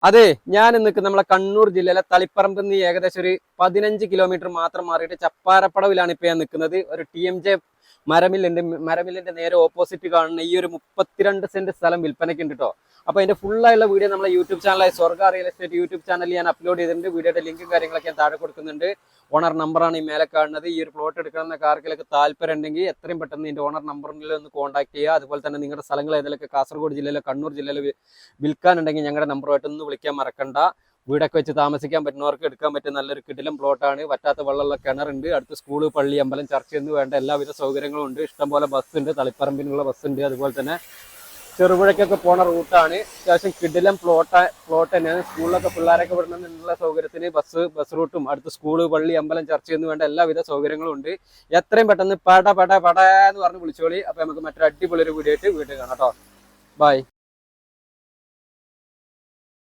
അതെ, ഞാൻ നിൽക്കുന്ന നമ്മളെ കണ്ണൂർ ജില്ലയിലെ തളിപ്പറമ്പിൽ നിന്ന് ഏകദേശം ഒരു 15 കിലോമീറ്റർ മാത്രം മാറിയിട്ട് ചപ്പാരപ്പടവിലാണ് ഇപ്പൊ ഞാൻ നിൽക്കുന്നത്. ഒരു TMJ മരമില്ലിന്റെ നേരെ ഓപ്പോസിറ്റ് കാണുന്ന ഈ ഒരു 32 സെന്റ് സ്ഥലം വിൽപ്പനയ്ക്ക് ഉണ്ട് കേട്ടോ. അപ്പൊ അതിന്റെ ഫുള്ളായുള്ള വീഡിയോ നമ്മളെ യൂട്യൂബ് ചാനലായ സ്വർഗ റിയൽ എസ്റ്റേറ്റ് യൂട്യൂബ് ചാനലിൽ ഞാൻ അപ്ലോഡ് ചെയ്തിട്ടുണ്ട്. വീഡിയോയുടെ ലിങ്കും കാര്യങ്ങളൊക്കെ ഞാൻ താഴെ കൊടുക്കുന്നുണ്ട്. ഓണർ നമ്പറാണ് ഈ മേലെ കാണുന്നത്. ഈ ഒരു പ്ലോട്ട് എടുക്കണമെന്ന ആർക്കെങ്കിലും താല്പര്യം ഉണ്ടെങ്കിൽ എത്രയും പെട്ടെന്ന് ഇതിന്റെ ഓണർ നമ്പറിൽ ഒന്ന് കോൺടാക്ട് ചെയ്യുക. അതുപോലെ തന്നെ നിങ്ങളുടെ സ്ഥലങ്ങൾ ഏതെങ്കിലുമൊക്കെ കാസർഗോഡ് ജില്ലയിലോ കണ്ണൂർ ജില്ലയിലോ വിൽക്കാനുണ്ടെങ്കിൽ ഞങ്ങളുടെ നമ്പറുമായിട്ടൊന്ന് വിളിക്കാൻ മറക്കണ്ട. വീടൊക്കെ വെച്ച് താമസിക്കാൻ പറ്റുന്നവർക്ക് എടുക്കാൻ പറ്റിയ നല്ലൊരു കിടിലം പ്ലോട്ടാണ്. വറ്റാത്ത വെള്ളമുള്ള കിണറുണ്ട്, അടുത്ത് സ്കൂള്, പള്ളി, അമ്പലം, ചർച്ച എന്ന് വേണ്ട എല്ലാവിധ സൗകര്യങ്ങളും ഉണ്ട്. ഇഷ്ടംപോലെ ബസ്സുണ്ട്, തളിപ്പറമ്പിനുള്ള ബസ്സുണ്ട്. അതുപോലെ തന്നെ ചെറുപുഴയ്ക്കൊക്കെ പോണ റൂട്ടാണ്. അത്യാവശ്യം കിടിലം പ്ലോട്ട് തന്നെയാണ്. സ്കൂളിലൊക്കെ പിള്ളേരൊക്കെ വിടണമെന്നുള്ള സൗകര്യത്തിന് ബസ് റൂട്ടും അടുത്ത് സ്കൂള്, പള്ളി, അമ്പലം, ചർച്ച എന്ന് വേണ്ട എല്ലാവിധ സൗകര്യങ്ങളും ഉണ്ട്. എത്രയും പെട്ടെന്ന് പട എന്ന് പറഞ്ഞ് വിളിച്ചോളി. അപ്പൊ നമുക്ക് മറ്റൊരു അടിപൊളി ഒരു വീഡിയോ ആയിട്ട് വീട്ടിൽ കാണാം കേട്ടോ. ബൈ.